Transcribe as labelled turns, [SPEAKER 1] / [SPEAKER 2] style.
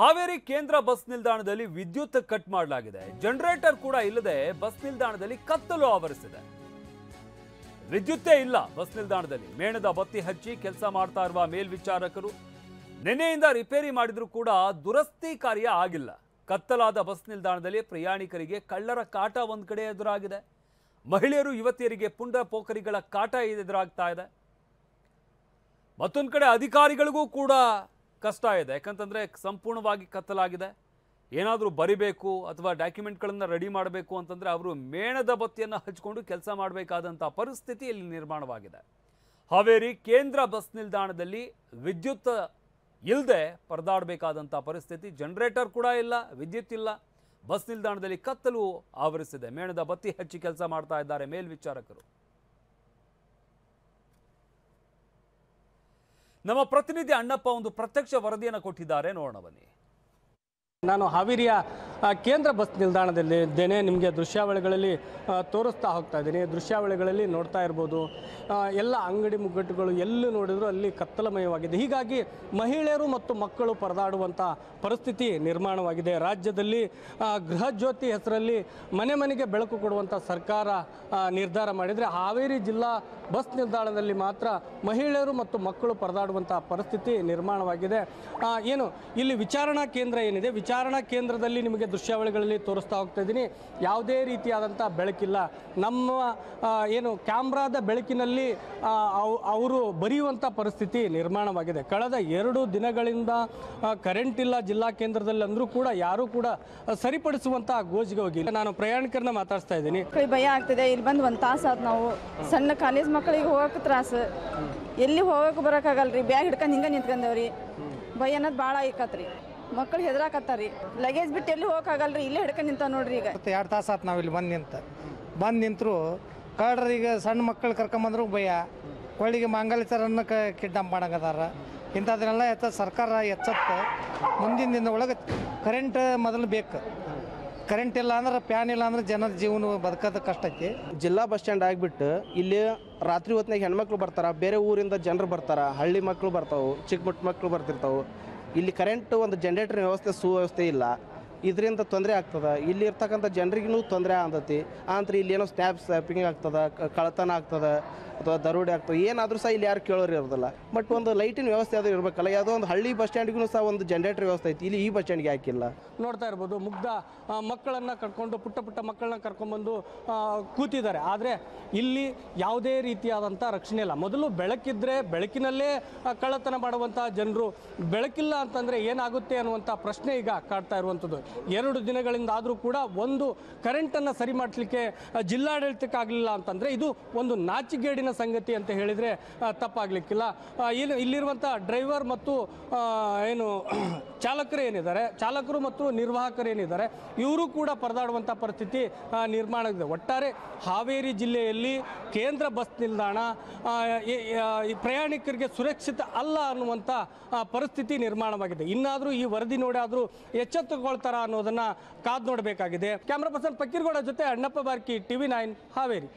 [SPEAKER 1] ಹಾವೇರಿ ಕೇಂದ್ರ ಬಸ್ ನಿಲ್ದಾಣದಲ್ಲಿ ವಿದ್ಯುತ್ ಕಟ್ ಮಾಡಲಾಗಿದೆ. ಜನರೇಟರ್ ಕೂಡ ಇಲ್ಲದೆ ಬಸ್ ನಿಲ್ದಾಣದಲ್ಲಿ ಕತ್ತಲು ಆವರಿಸಿದೆ. ವಿದ್ಯುತ್ತೇ ಇಲ್ಲ ಬಸ್ ನಿಲ್ದಾಣದಲ್ಲಿ. ಮೇಣದ ಬತ್ತಿ ಹಚ್ಚಿ ಕೆಲಸ ಮಾಡ್ತಾ ಇರುವ ಮೇಲ್ವಿಚಾರಕರು ನಿನ್ನೆಯಿಂದ ರಿಪೇರಿ ಮಾಡಿದ್ರು ಕೂಡ ದುರಸ್ತಿ ಕಾರ್ಯ ಆಗಿಲ್ಲ. ಕತ್ತಲಾದ ಬಸ್ ನಿಲ್ದಾಣದಲ್ಲಿ ಪ್ರಯಾಣಿಕರಿಗೆ ಕಳ್ಳರ ಕಾಟ ಒಂದ್ ಕಡೆ ಎದುರಾಗಿದೆ. ಮಹಿಳೆಯರು ಯುವತಿಯರಿಗೆ ಪುಂಡ ಪೋಖರಿಗಳ ಕಾಟ ಎದುರಾಗ್ತಾ ಇದೆ. ಮತ್ತೊಂದು ಕಡೆ ಅಧಿಕಾರಿಗಳಿಗೂ ಕೂಡ ಕಷ್ಟ ಇದೆ. ಯಾಕಂತಂದ್ರೆ ಸಂಪೂರ್ಣವಾಗಿ ಕತ್ತಲಾಗಿದೆ. ಏನಾದರೂ ಬರಿಬೇಕು ಅಥವಾ ಡಾಕ್ಯುಮೆಂಟ್ಗಳನ್ನು ರೆಡಿ ಮಾಡಬೇಕು ಅಂತಂದ್ರೆ ಅವರು ಮೇಣದ ಬತ್ತಿಯನ್ನು ಹಚ್ಕೊಂಡು ಕೆಲಸ ಮಾಡಬೇಕಾದಂಥ ಪರಿಸ್ಥಿತಿ ಇಲ್ಲಿ ನಿರ್ಮಾಣವಾಗಿದೆ. ಹಾವೇರಿ ಕೇಂದ್ರ ಬಸ್ ನಿಲ್ದಾಣದಲ್ಲಿ ವಿದ್ಯುತ್ ಇಲ್ಲದೆ ಪರದಾಡಬೇಕಾದಂಥ ಪರಿಸ್ಥಿತಿ. ಜನರೇಟರ್ ಕೂಡ ಇಲ್ಲ, ವಿದ್ಯುತ್ ಇಲ್ಲ. ಬಸ್ ನಿಲ್ದಾಣದಲ್ಲಿ ಕತ್ತಲು ಆವರಿಸಿದೆ. ಮೇಣದ ಬತ್ತಿ ಹಚ್ಚಿ ಕೆಲಸ ಮಾಡ್ತಾ ಇದ್ದಾರೆ ಮೇಲ್ವಿಚಾರಕರು. ನಮ್ಮ ಪ್ರತಿನಿಧಿ ಅಣ್ಣಪ್ಪ ಒಂದು ಪ್ರತ್ಯಕ್ಷ ವರದಿಯನ್ನು ಕೊಟ್ಟಿದ್ದಾರೆ, ನೋಡೋಣ ಬನ್ನಿ.
[SPEAKER 2] ನಾನು ಹಾವೇರಿಯ ಕೇಂದ್ರ ಬಸ್ ನಿಲ್ದಾಣದಲ್ಲಿ ಇದ್ದೇನೆ. ನಿಮಗೆ ದೃಶ್ಯಾವಳಿಗಳಲ್ಲಿ ತೋರಿಸ್ತಾ ಹೋಗ್ತಾ ಇದ್ದೀನಿ. ದೃಶ್ಯಾವಳಿಗಳಲ್ಲಿ ನೋಡ್ತಾ ಇರ್ಬೋದು, ಎಲ್ಲ ಅಂಗಡಿ ಮುಗ್ಗಟ್ಟುಗಳು ಎಲ್ಲಿ ನೋಡಿದ್ರು ಅಲ್ಲಿ ಕತ್ತಲಮಯವಾಗಿದೆ. ಹೀಗಾಗಿ ಮಹಿಳೆಯರು ಮತ್ತು ಮಕ್ಕಳು ಪರದಾಡುವಂಥ ಪರಿಸ್ಥಿತಿ ನಿರ್ಮಾಣವಾಗಿದೆ. ರಾಜ್ಯದಲ್ಲಿ ಗೃಹ ಜ್ಯೋತಿ ಹೆಸರಲ್ಲಿ ಮನೆ ಮನೆಗೆ ಬೆಳಕು ಕೊಡುವಂಥ ಸರ್ಕಾರ ನಿರ್ಧಾರ ಮಾಡಿದರೆ ಹಾವೇರಿ ಜಿಲ್ಲಾ ಬಸ್ ನಿಲ್ದಾಣದಲ್ಲಿ ಮಾತ್ರ ಮಹಿಳೆಯರು ಮತ್ತು ಮಕ್ಕಳು ಪರದಾಡುವಂಥ ಪರಿಸ್ಥಿತಿ ನಿರ್ಮಾಣವಾಗಿದೆ. ಏನು ಇಲ್ಲಿ ವಿಚಾರಣಾ ಕೇಂದ್ರ ಏನಿದೆ, ವಿಚಾರಣಾ ಕೇಂದ್ರದಲ್ಲಿ ನಿಮಗೆ ದೃಶ್ಯಾವಳಿಗಳಲ್ಲಿ ತೋರಿಸ್ತಾ ಹೋಗ್ತಾ ಇದ್ದೀನಿ. ಯಾವುದೇ ರೀತಿಯಾದಂಥ ಬೆಳಕಿಲ್ಲ. ನಮ್ಮ ಏನು ಕ್ಯಾಮ್ರಾದ ಬೆಳಕಿನಲ್ಲಿ ಅವರು ಬರೆಯುವಂಥ ಪರಿಸ್ಥಿತಿ ನಿರ್ಮಾಣವಾಗಿದೆ. ಕಳೆದ 2 ದಿನಗಳಿಂದ ಕರೆಂಟ್ ಇಲ್ಲ ಜಿಲ್ಲಾ ಕೇಂದ್ರದಲ್ಲಿ ಅಂದರೂ ಕೂಡ ಯಾರೂ ಕೂಡ ಸರಿಪಡಿಸುವಂಥ ಗೋಜಿಗೆ ಹೋಗಿಲ್ಲ. ನಾನು ಪ್ರಯಾಣಿಕರನ್ನ ಮಾತಾಡ್ತಾ ಇದ್ದೀನಿ.
[SPEAKER 3] ಭಯ ಆಗ್ತಿದೆ. ಇಲ್ಲಿ ಬಂದು 1 ತಾಸು ಆಯ್ತು. ನಾವು ಸಣ್ಣ ಕಾಲೇಜ್ ಮಕ್ಕಳಿಗೆ ಹೋಗಕ್ಕೆ ತ್ರಾಸು, ಎಲ್ಲಿ ಹೋಗಕ್ಕೆ ಬರೋಕ್ಕಾಗಲ್ರಿ. ಬ್ಯಾಗ್ ಹಿಡ್ಕೊಂಡು ಹಿಂಗೆ ನಿಂತ್ಕೊಂಡವ್ರಿ. ಭಯ ಅನ್ನೋದು ಭಾಳ ಐಕತ್ರಿ. ಮಕ್ಕಳು ಹೆದರಾಕತ್ತಾರಿ. ಲಗೇಜ್ ಬಿಟ್ಟು ಎಲ್ಲಿ ಹೋಗಕ್ಕಾಗಲ್ರಿ. ಇಲ್ಲೇ ಹಿಡ್ಕೊಂಡು ನಿಂತ ನೋಡ್ರಿ. ಈಗ
[SPEAKER 4] 2 ತಾಸು ಆಯ್ತು ನಾವು ಇಲ್ಲಿ ಬಂದು ನಿಂತರು ಕಳ್ರಿಗೆ ಸಣ್ಣ ಮಕ್ಕಳು ಕರ್ಕೊಂಬಂದ್ರು ಭಯ. ಕೊಳ್ಳಿಗೆ ಮಾಂಗಲ್ಯತರನ್ನು ಕಿಡ್ನಾಪ್ ಮಾಡಂಗದಾರ. ಇಂಥದನ್ನೆಲ್ಲ ಸರ್ಕಾರ ಎಚ್ಚತ್ತೆ ಮುಂದಿನ ದಿನ ಒಳಗೆ ಕರೆಂಟ್ ಮೊದಲು ಬೇಕು. ಕರೆಂಟ್ ಇಲ್ಲ ಅಂದ್ರೆ ಫ್ಯಾನ್ ಇಲ್ಲ ಅಂದ್ರೆ ಜನರ ಜೀವನ ಬದುಕೋದು ಕಷ್ಟ ಐತಿ.
[SPEAKER 5] ಜಿಲ್ಲಾ ಬಸ್ ಸ್ಟ್ಯಾಂಡ್ ಆಗಿಬಿಟ್ಟು ಇಲ್ಲಿ ರಾತ್ರಿ ಹೊತ್ತಿನಾಗ ಹೆಣ್ಮಕ್ಳು ಬರ್ತಾರೆ, ಬೇರೆ ಊರಿಂದ ಜನರು ಬರ್ತಾರೆ, ಹಳ್ಳಿ ಮಕ್ಕಳು ಬರ್ತಾವೆ, ಚಿಕ್ಕ ಪುಟ್ಟ ಮಕ್ಕಳು ಬರ್ತಿರ್ತಾವೆ. ಇಲ್ಲಿ ಕರೆಂಟ್ ಒಂದು ಜನರೇಟರ್ ವ್ಯವಸ್ಥೆ ಸುವ್ಯವಸ್ಥೆ ಇಲ್ಲ. ಇದರಿಂದ ತೊಂದರೆ ಆಗ್ತದೆ. ಇಲ್ಲಿ ಇರ್ತಕ್ಕಂಥ ಜನರಿಗೂ ತೊಂದರೆ ಆಗ್ತೈತಿ. ಅಂದ್ರೆ ಇಲ್ಲಿ ಏನೋ ಸ್ನ್ಯಾಪಿಂಗ್ ಆಗ್ತದೆ, ಕಳ್ಳತನ ಆಗ್ತದೆ ಅಥವಾ ದರೋಡೆ ಆಗ್ತದೆ. ಏನಾದರೂ ಸಹ ಇಲ್ಲಿ ಯಾರು ಕೇಳೋರು ಇರೋದಿಲ್ಲ. ಬಟ್ ಒಂದು ಲೈಟಿನ ವ್ಯವಸ್ಥೆ ಅದು ಇರಬೇಕಲ್ಲ. ಯಾವುದೋ ಒಂದು ಹಳ್ಳಿ ಬಸ್ ಸ್ಟ್ಯಾಂಡ್ಗೂ ಸಹ ಒಂದು ಜನರೇಟರ್ ವ್ಯವಸ್ಥೆ ಐತಿ. ಇಲ್ಲಿ ಈ ಬಸ್ ಸ್ಟ್ಯಾಂಡ್ಗೆ ಹಾಕಿಲ್ಲ.
[SPEAKER 2] ನೋಡ್ತಾ ಇರ್ಬೋದು, ಮುಗ್ಧ ಮಕ್ಕಳನ್ನು ಕರ್ಕೊಂಡು ಪುಟ್ಟ ಮಕ್ಕಳನ್ನ ಕರ್ಕೊಂಡ್ಬಂದು ಕೂತಿದ್ದಾರೆ. ಆದರೆ ಇಲ್ಲಿ ಯಾವುದೇ ರೀತಿಯಾದಂಥ ರಕ್ಷಣೆ ಇಲ್ಲ. ಮೊದಲು ಬೆಳಕಿದ್ರೆ ಬೆಳಕಿನಲ್ಲೇ ಕಳ್ಳತನ ಮಾಡುವಂಥ ಜನರು, ಬೆಳಕಿಲ್ಲ ಅಂತಂದರೆ ಏನಾಗುತ್ತೆ ಅನ್ನುವಂಥ ಪ್ರಶ್ನೆ ಈಗ ಕಾಡ್ತಾ ಇರುವಂಥದ್ದು. 2 ದಿನಗಳಿಂದ ಆದರೂ ಕೂಡ ಒಂದು ಕರೆಂಟನ್ನು ಸರಿ ಮಾಡಲಿಕ್ಕೆ ಜಿಲ್ಲಾಡಳಿತಕ್ಕಾಗಲಿಲ್ಲ ಅಂತಂದರೆ ಇದು ಒಂದು ನಾಚಿಗೇಡಿನ ಸಂಗತಿ ಅಂತ ಹೇಳಿದರೆ ತಪ್ಪಾಗಲಿಕ್ಕಿಲ್ಲ. ಏನು ಇಲ್ಲಿರುವಂಥ ಡ್ರೈವರ್ ಮತ್ತು ಏನು ಚಾಲಕರು ಮತ್ತು ನಿರ್ವಾಹಕರು ಏನಿದ್ದಾರೆ ಇವರು ಕೂಡ ಪರದಾಡುವಂಥ ಪರಿಸ್ಥಿತಿ ನಿರ್ಮಾಣ ಆಗಿದೆ. ಒಟ್ಟಾರೆ ಹಾವೇರಿ ಜಿಲ್ಲೆಯಲ್ಲಿ ಕೇಂದ್ರ ಬಸ್ ನಿಲ್ದಾಣ ಪ್ರಯಾಣಿಕರಿಗೆ ಸುರಕ್ಷಿತ ಅಲ್ಲ ಅನ್ನುವಂಥ ಪರಿಸ್ಥಿತಿ ನಿರ್ಮಾಣವಾಗಿದೆ. ಇನ್ನಾದರೂ ಈ ವರದಿ ನೋಡಾದರೂ ಎಚ್ಚೆತ್ತುಕೊಳ್ತಾರ ಅನ್ನೋದನ್ನು ಕಾದು ನೋಡಬೇಕಾಗಿದೆ. ಕ್ಯಾಮ್ರಾ ಪರ್ಸನ್ ಫಕೀರ್ಗೌಡ ಜೊತೆ ಅಣ್ಣಪ್ಪ ಬಾರ್ಕಿ, TV9 ಹಾವೇರಿ.